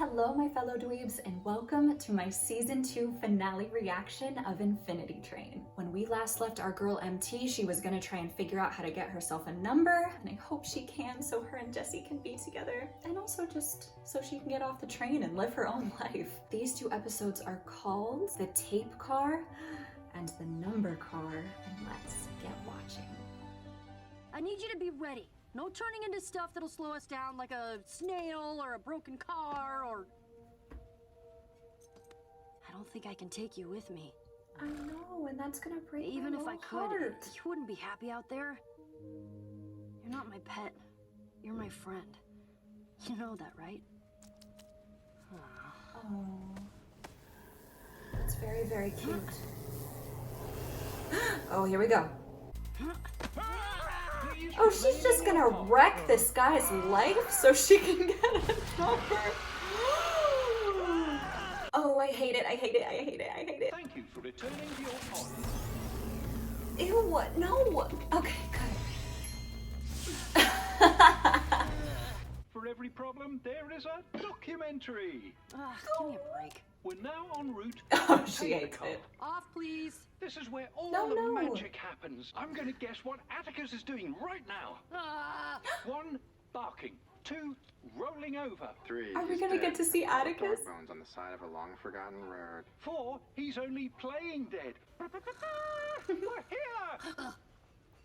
Hello my fellow dweebs and welcome to my season 2 finale reaction of Infinity Train. When we last left our girl MT, she was gonna try and figure out how to get herself a number, and I hope she can so her and Jesse can be together, and also just so she can get off the train and live her own life. These two episodes are called The Tape Car and The Number Car, and let's get watching. I need you to be ready. No turning into stuff that'll slow us down like a snail or a broken car or... I don't think I can take you with me. I know, and that's gonna break Even my if I little could, heart. you wouldn't be happy out there. You're not my pet. You're my friend. You know that, right? Oh, that's very, very cute. Oh, here we go. Oh, she's just gonna wreck this guy's life so she can get a number. Oh, I hate it, I hate it, I hate it, I hate it. Thank you for returning to your home. Ew, what? No. Okay, good. For every problem, there is a documentary. Give me a break. We're now en route Oh, to she the hates car. it. Off, please. This is where all No, the no. magic happens. I'm going to guess what Atticus is doing right now. 1, barking. 2, rolling over. 3. Are we he's gonna dead. get to see All Atticus? dog bones on the side of a long-forgotten road. 4, he's only playing dead. We're here!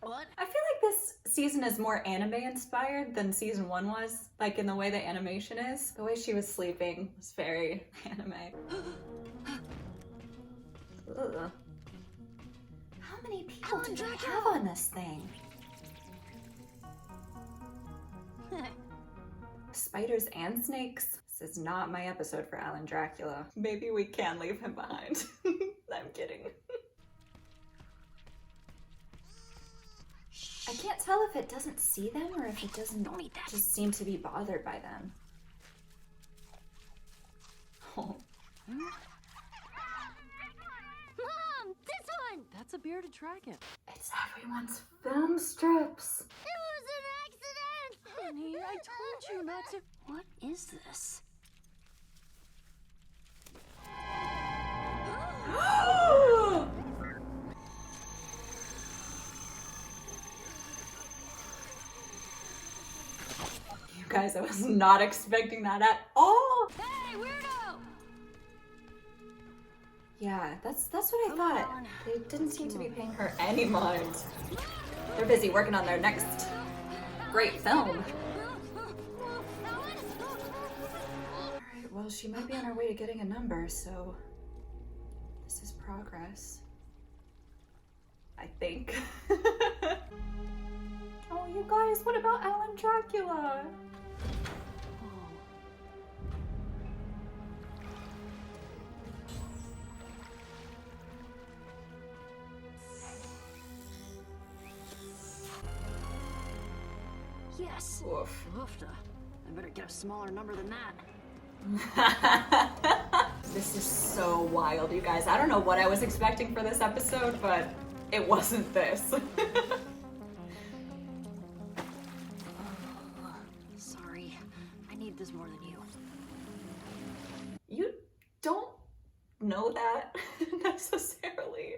What? I feel like this season is more anime inspired than season 1 was, like in the way the animation is. The way she was sleeping was very anime. Ugh. How many people do they have on this thing? Spiders and snakes? This is not my episode for Alan Dracula. Maybe we can leave him behind. I'm kidding. I can't tell if it doesn't see them or if it doesn't just seem to be bothered by them. Oh. Mom, this one! That's a bearded dragon. It's everyone's film strips. It was an accident! Honey, I told you not to... What is this? You guys, I was not expecting that at all. Hey, weirdo! Yeah, that's what I thought. on. They didn't seem to be paying her any mind. They're busy working on their next great film. Alright, well, she might be on her way to getting a number, so this is progress. I think. Oh, you guys, what about Alan Dracula? Yes. Oof. Oofta. I better get a smaller number than that. This is so wild, you guys. I don't know what I was expecting for this episode, but it wasn't this. Sorry. I need this more than you. You don't know that necessarily.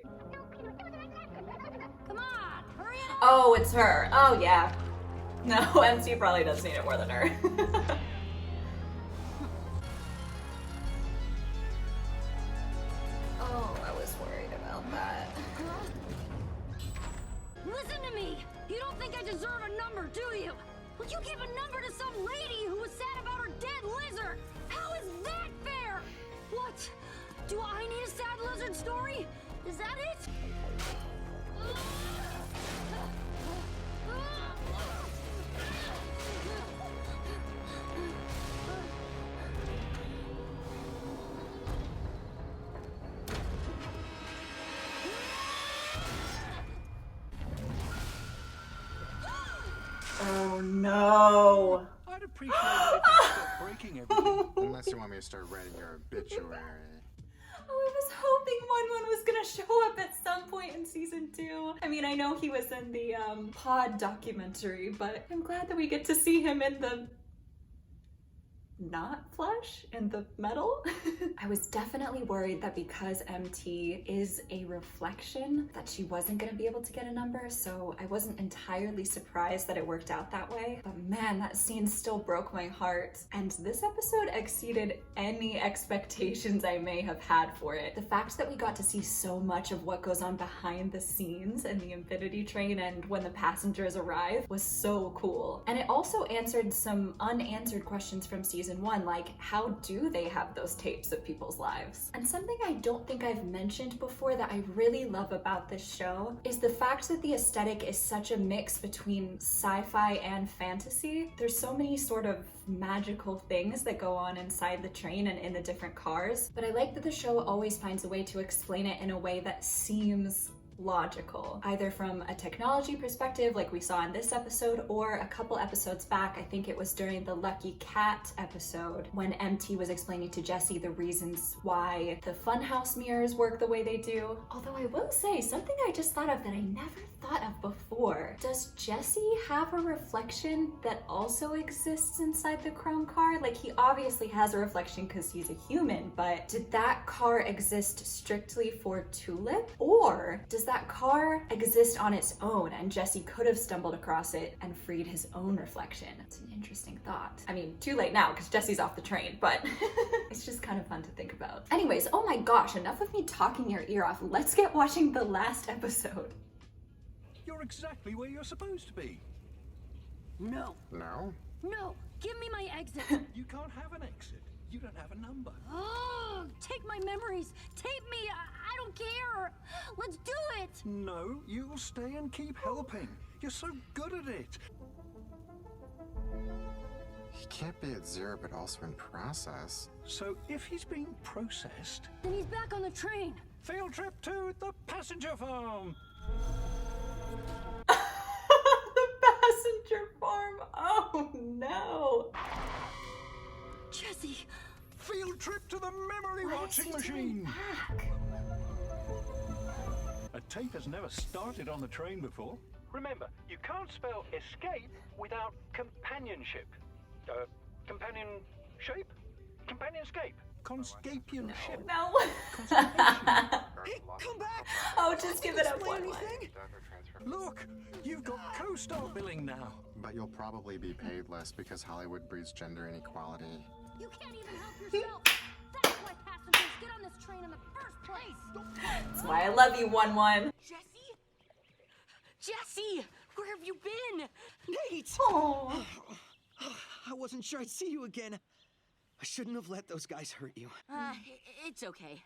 Come on, hurry up! Oh, it's her. Oh, yeah. No, MC probably does need it more than her. Oh, I was worried about that. Listen to me! You don't think I deserve a number, do you? Would you give a number to some lady who was sad about her dead lizard? How is that fair? What? Do I need a sad lizard story? Is that it? Oh, no. I'd appreciate it if you stop breaking everything. Unless you want me to start writing your obituary. Oh, I was hoping One was gonna show up at some point in season 2. I mean, I know he was in the pod documentary, but I'm glad that we get to see him in the not flesh in the metal. I was definitely worried that because MT is a reflection that she wasn't gonna be able to get a number, so I wasn't entirely surprised that it worked out that way. But man, that scene still broke my heart. And this episode exceeded any expectations I may have had for it. The fact that we got to see so much of what goes on behind the scenes in the Infinity Train and when the passengers arrive was so cool. And it also answered some unanswered questions from season 1, like how do they have those tapes of people's lives? And something I don't think I've mentioned before that I really love about this show is the fact that the aesthetic is such a mix between sci-fi and fantasy. There's so many sort of magical things that go on inside the train and in the different cars, but I like that the show always finds a way to explain it in a way that seems logical, either from a technology perspective like we saw in this episode, or a couple episodes back, I think it was during the Lucky Cat episode, when MT was explaining to Jessie the reasons why the funhouse mirrors work the way they do. Although I will say, something I just thought of that I never thought of before. Does Jessie have a reflection that also exists inside the chrome car? Like, he obviously has a reflection because he's a human, but did that car exist strictly for Tulip? Or does that car exist on its own and Jessie could have stumbled across it and freed his own reflection? It's an interesting thought. I mean, too late now because Jessie's off the train, but it's just kind of fun to think about. Anyways, oh my gosh, enough of me talking your ear off. Let's get watching the last episode. You're exactly where you're supposed to be. No. No? No. Give me my exit. You can't have an exit. You don't have a number. Oh, take my memories. Tape me. I don't care. Let's do it. No, you'll stay and keep helping. You're so good at it. He can't be at 0 but also in process. So if he's being processed... Then he's back on the train. Field trip to the passenger farm. The passenger farm. Oh no. Jessie. Field trip to the memory What is watching he machine. doing back? A tape has never started on the train before. Remember, you can't spell escape without companionship. Companion shape? Companionscape. Conscapianship. No. Hey, come back! Oh, just give it up Explain one. anything? Look, you've got co-star billing now. But you'll probably be paid less because Hollywood breeds gender inequality. You can't even help yourself. That's why passengers get on this train in the first place. That's why I love you, 1-1. Jessie? Jessie! Where have you been? Nate! Oh. I wasn't sure I'd see you again. I shouldn't have let those guys hurt you. It's okay.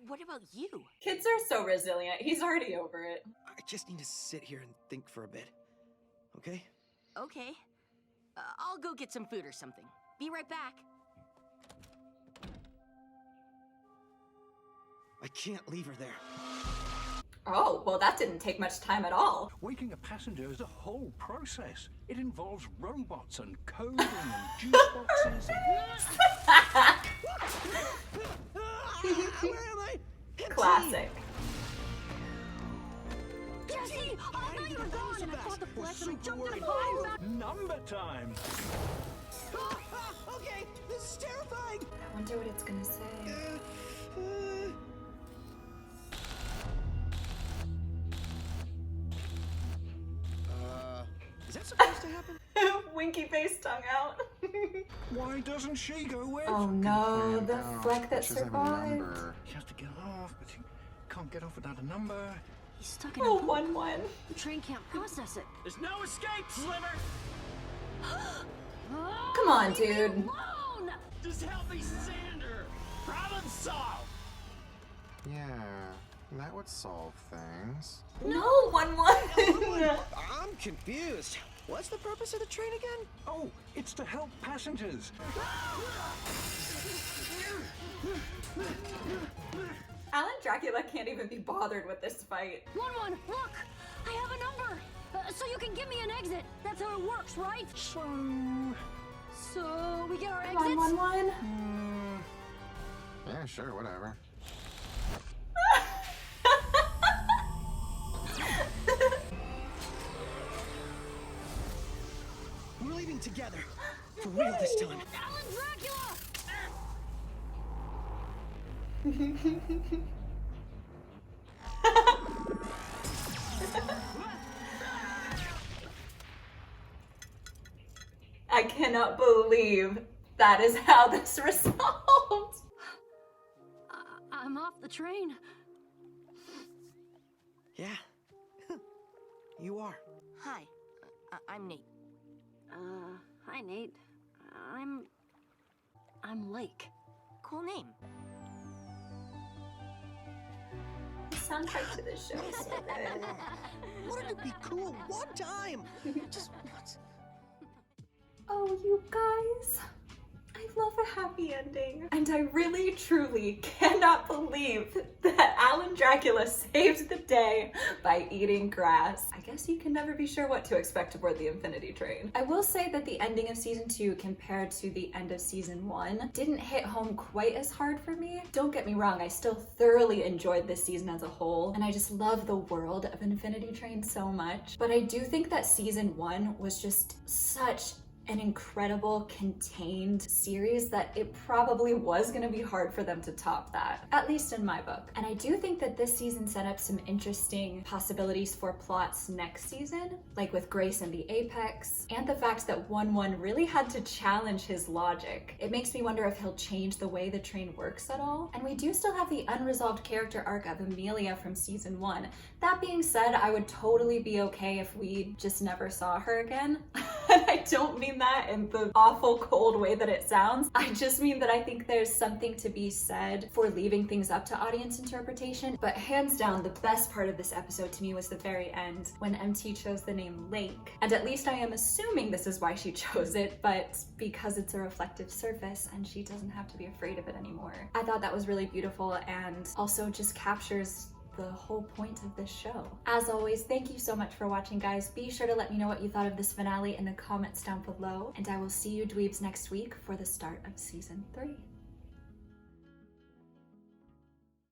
What about you? Kids are so resilient. He's already over it. I just need to sit here and think for a bit. Okay? Okay. I'll go get some food or something. Be right back. I can't leave her there. Oh, well, that didn't take much time at all. Waking a passenger is a whole process. It involves robots and coding and juice boxes. Where am I? Classic. Jessie! I thought you were gone, and I thought the flesh and I jumped in a worried. fire. Number time. Okay, this is terrifying. I wonder what it's gonna say. Is that supposed to happen? Winky face, tongue out. Why doesn't she go with? Oh no, the Oh, fleck that she doesn't have a survived. number. She has to get off, but she can't get off without a number. He's stuck in a Oh, pool. 1-1. The train can't process it. There's no escape, Sliver! Come on, Leave me dude. alone! Just help me, Sander! Problem solved! Yeah, that would solve things. No, 1-1. I'm confused. What's the purpose of the train again? Oh, it's to help passengers. Alan Dracula can't even be bothered with this fight. 1-1, look! I have a number! So you can give me an exit. That's how it works, right? So we get our Come on, exits? 1-1. Yeah, sure, whatever. We're leaving together. For real this time. Alan I cannot believe that is how this resolved. I'm off the train. Yeah. You are. Hi, I'm Nate. Hi, Nate. I'm Lake. Cool name. The soundtrack to this show is so good. Wouldn't it be cool one time? Just once. Oh, you guys. I love a happy ending. And I really, truly cannot believe that Alan Dracula saved the day by eating grass. I guess you can never be sure what to expect aboard the Infinity Train. I will say that the ending of season 2 compared to the end of season 1 didn't hit home quite as hard for me. Don't get me wrong, I still thoroughly enjoyed this season as a whole, and I just love the world of Infinity Train so much. But I do think that season 1 was just such an incredible contained series that it probably was going to be hard for them to top that, at least in my book. And I do think that this season set up some interesting possibilities for plots next season, like with Grace and the Apex, and the fact that 1-1 really had to challenge his logic. It makes me wonder if he'll change the way the train works at all. And we do still have the unresolved character arc of Amelia from season 1. That being said, I would totally be okay if we just never saw her again. And I don't mean that in the awful cold way that it sounds. I just mean that I think there's something to be said for leaving things up to audience interpretation. But hands down, the best part of this episode to me was the very end, when MT chose the name Lake. And at least I am assuming this is why she chose it, but because it's a reflective surface and she doesn't have to be afraid of it anymore. I thought that was really beautiful and also just captures the whole point of this show. As always, thank you so much for watching, guys. Be sure to let me know what you thought of this finale in the comments down below, and I will see you dweebs next week for the start of season 3.